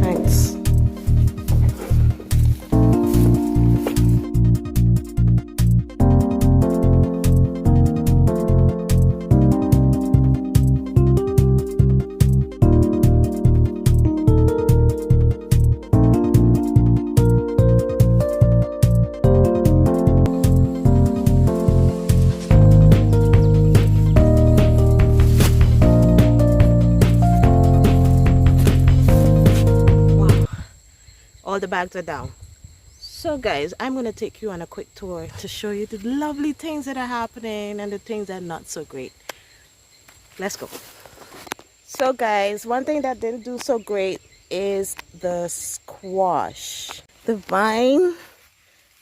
Thanks. All the bags are down. So guys, I'm going to take you on a quick tour to show you the lovely things that are happening and the things that are not so great. Let's go. So guys, one thing that didn't do so great is the squash. The vine,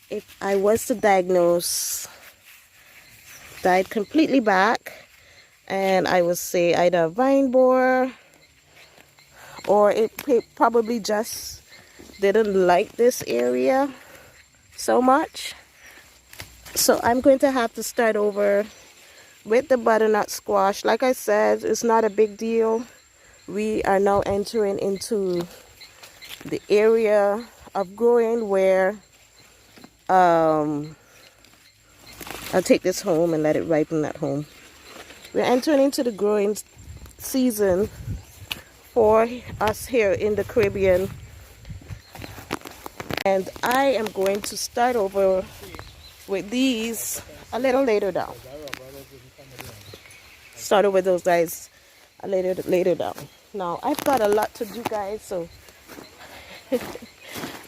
if I was to diagnose, died completely back, and I would say either a vine borer or it probably just didn't like this area so much. So I'm going to have to start over with the butternut squash. Like I said, it's not a big deal. We are now entering into the area of growing where I'll take this home and let it ripen at home. We're entering into the growing season for us here in the Caribbean. And I am going to start over with these a little later down. Start over with those guys a little later down. Now, I've got a lot to do, guys, so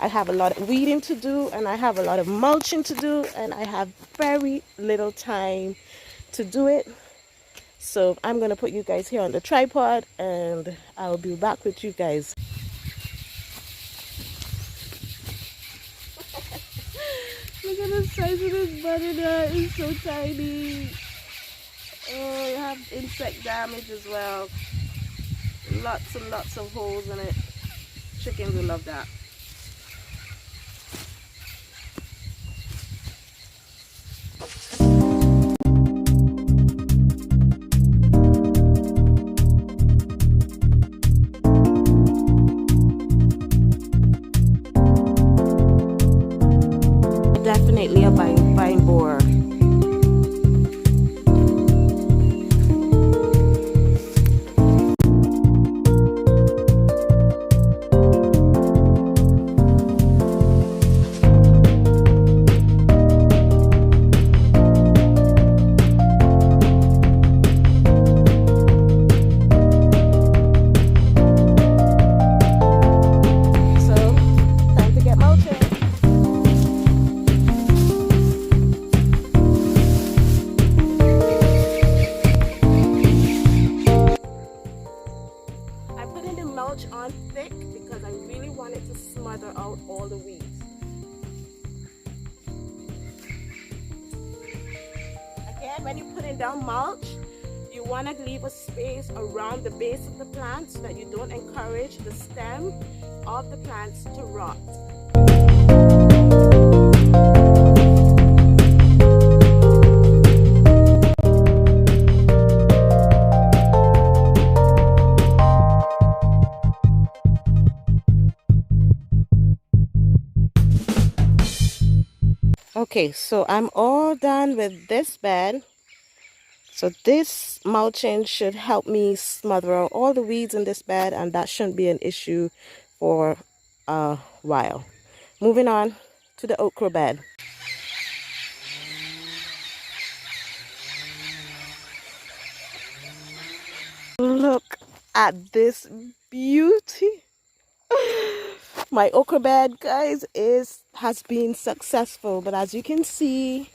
I have a lot of weeding to do, and I have a lot of mulching to do, and I have very little time to do it. So I'm going to put you guys here on the tripod, and I'll be back with you guys. Look at the size of this butternut, it's so tiny. Oh, you have insect damage as well. Lots and lots of holes in it. Chickens will love that. Definitely a vine borer. On thick because I really wanted to smother out all the weeds. Again, when you're putting down mulch, you want to leave a space around the base of the plant so that you don't encourage the stem of the plants to rot. Okay, so I'm all done with this bed. So this mulching should help me smother out all the weeds in this bed, and that shouldn't be an issue for a while. Moving on to the okra bed. Look at this beauty. My okra bed, guys, has been successful, but as you can see,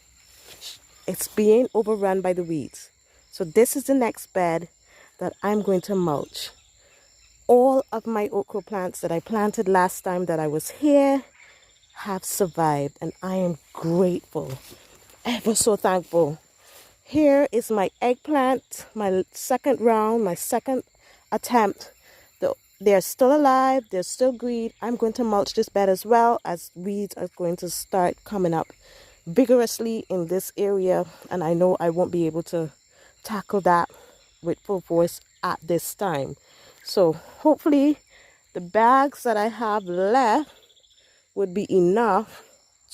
it's being overrun by the weeds. So this is the next bed that I'm going to mulch. All of my okra plants that I planted last time that I was here have survived, and I am grateful, ever so thankful. Here is my eggplant, my second round, my second attempt. They're still alive, they're still green. I'm going to mulch this bed as well, as weeds are going to start coming up vigorously in this area, and I know I won't be able to tackle that with full force at this time. So hopefully the bags that I have left would be enough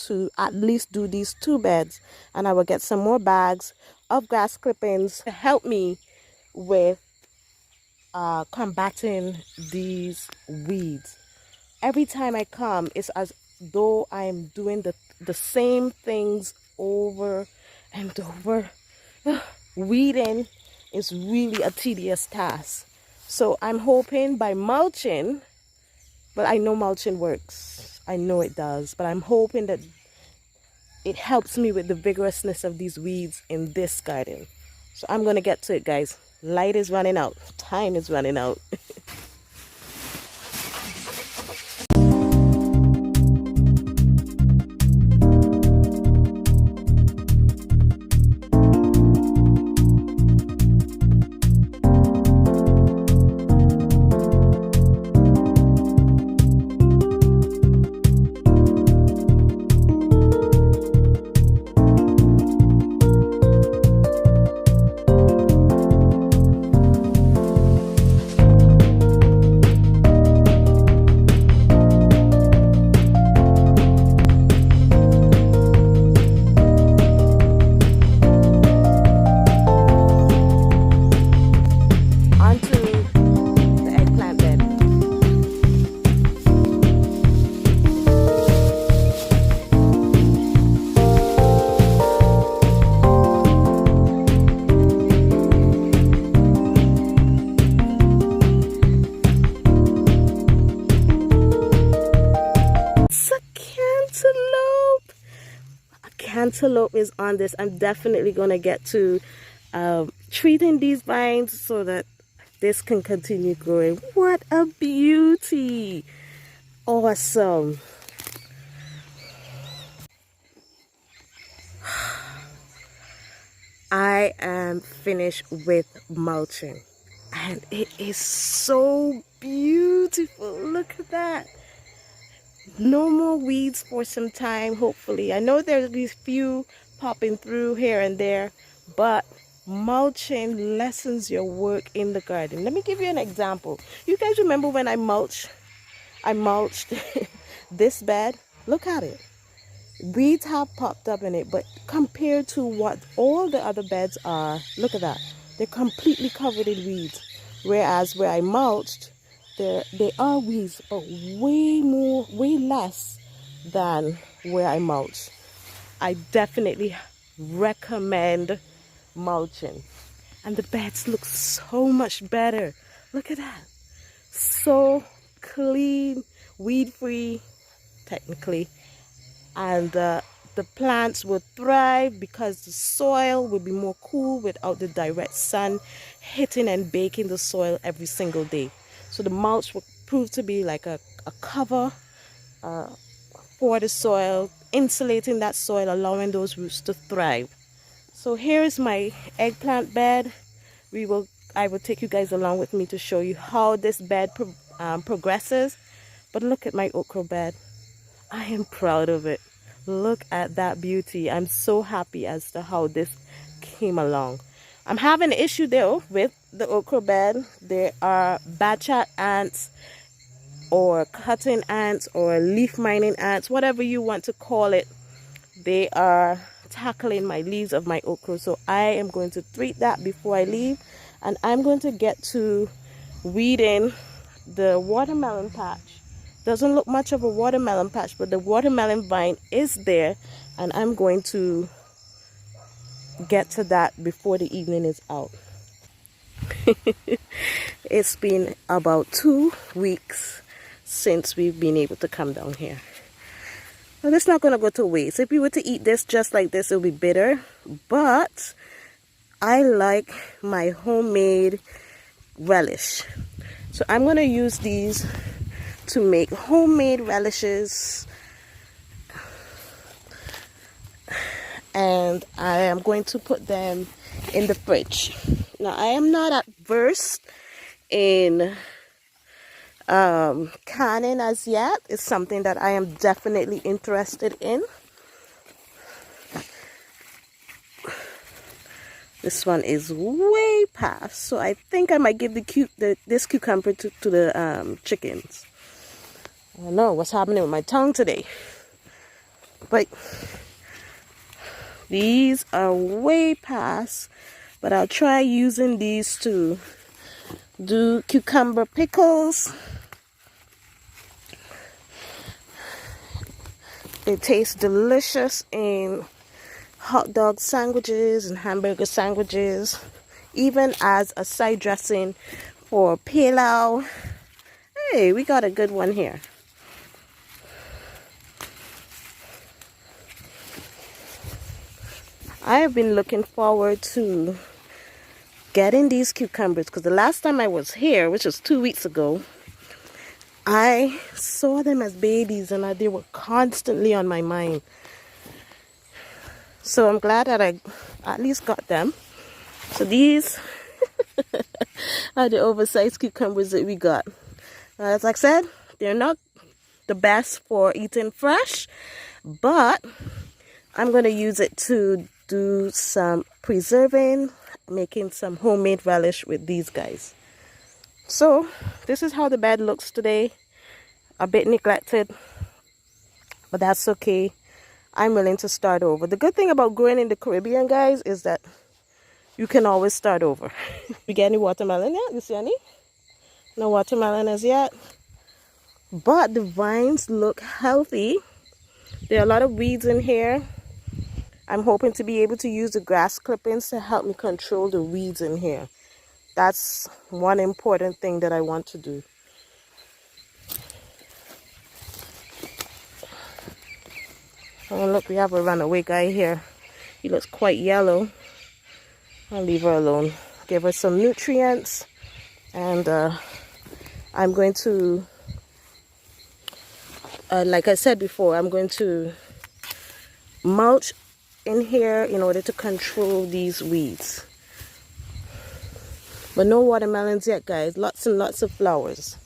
to at least do these 2 beds, and I will get some more bags of grass clippings to help me with combating these weeds. Every time I come, it's as though I am doing the same things over and over. Weeding is really a tedious task. So I'm hoping by mulching, but I know mulching works. I know it does, but I'm hoping that it helps me with the vigorousness of these weeds in this garden. So I'm going to get to it, guys. Light is running out. Time is running out. Cantaloupe is on this. I'm definitely going to get to treating these vines so that this can continue growing. What a beauty! Awesome. I am finished with mulching and it is so beautiful. Look at that. No more weeds for some time, hopefully. I know there's these few popping through here and there, but mulching lessens your work in the garden. Let me give you an example. You guys remember when I mulched this bed? Look at it. Weeds have popped up in it, but compared to what all the other beds are, look at that. They're completely covered in weeds. Whereas where I mulched, there are weeds, but way less than where I mulch. I definitely recommend mulching. And the beds look so much better. Look at that. So clean, weed-free, technically. And the plants will thrive because the soil will be more cool without the direct sun hitting and baking the soil every single day. So the mulch will prove to be like a cover for the soil, insulating that soil, allowing those roots to thrive. So here is my eggplant bed. I will take you guys along with me to show you how this bed progresses. But look at my okra bed. I am proud of it. Look at that beauty. I'm so happy as to how this came along. I'm having an issue though with the okra bed. There are bachat ants or cutting ants or leaf mining ants, whatever you want to call it. They are tackling my leaves of my okra. So I am going to treat that before I leave. And I'm going to get to weeding the watermelon patch. Doesn't look much of a watermelon patch, but the watermelon vine is there, and I'm going to get to that before the evening is out. It's been about 2 weeks since we've been able to come down here. Well, it's not going to go to waste. If you were to eat this just like this, it'll be bitter, but I like my homemade relish. So I'm going to use these to make homemade relishes, and I am going to put them in the fridge. Now I am not adverse in canning as yet. It's something that I am definitely interested in. This one is way past, so I think I might give this cucumber to the chickens. I don't know what's happening with my tongue today, but these are way past. But I'll try using these to do cucumber pickles. It tastes delicious in hot dog sandwiches and hamburger sandwiches, even as a side dressing for pilau. Hey, we got a good one here. I have been looking forward to getting these cucumbers because the last time I was here, which was 2 weeks ago, I saw them as babies and they were constantly on my mind. So I'm glad that I at least got them. So these are the oversized cucumbers that we got. As I said, they're not the best for eating fresh, but I'm going to use it to do some preserving, making some homemade relish with these guys. So this is how the bed looks today. A bit neglected, but that's okay. I'm willing to start over. The good thing about growing in the Caribbean, guys, is that you can always start over. You get any watermelon yet? You see any? No watermelon as yet. But the vines look healthy. There are a lot of weeds in here. I'm hoping to be able to use the grass clippings to help me control the weeds in here. That's one important thing that I want to do. Oh look, we have a runaway guy here. He looks quite yellow. I'll leave her alone. Give her some nutrients. And I'm going to, like I said before, I'm going to mulch in here in order to control these weeds. But no watermelons yet, guys. Lots and lots of flowers.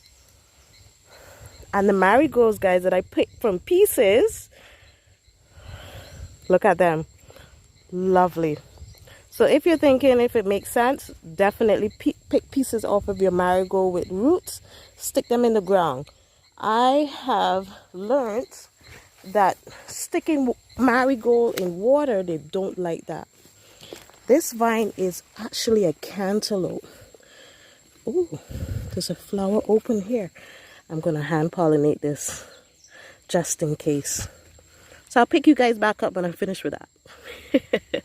And the marigolds, guys, that I picked from pieces. Look at them. Lovely. So if you're thinking if it makes sense, definitely pick pieces off of your marigold with roots. Stick them in the ground. I have learned that sticking marigold in water, they don't like that. This vine is actually a cantaloupe. Oh, there's a flower open here. I'm going to hand pollinate this just in case. So I'll pick you guys back up when I'm finished with that.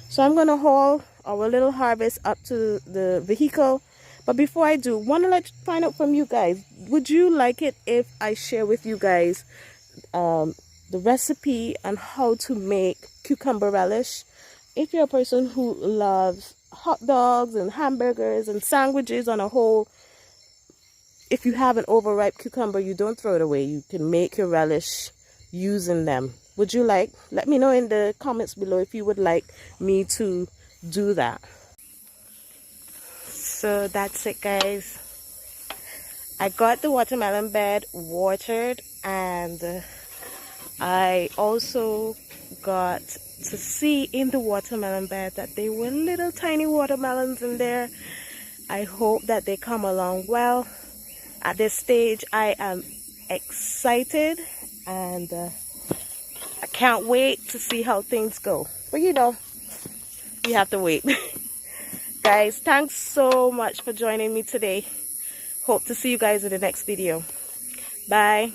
So I'm going to haul our little harvest up to the vehicle. But before I do, want to find out from you guys, would you like it if I share with you guys the recipe on how to make cucumber relish? If you're a person who loves hot dogs and hamburgers and sandwiches on a whole, if you have an overripe cucumber, you don't throw it away. You can make your relish using them. Would you like? Let me know in the comments below if you would like me to do that. So that's it, guys. I got the watermelon bed watered, and I also got to see in the watermelon bed that there were little tiny watermelons in there. I hope that they come along well. At this stage, I am excited, and I can't wait to see how things go. But you know, you have to wait. Guys, thanks so much for joining me today. Hope to see you guys in the next video. Bye.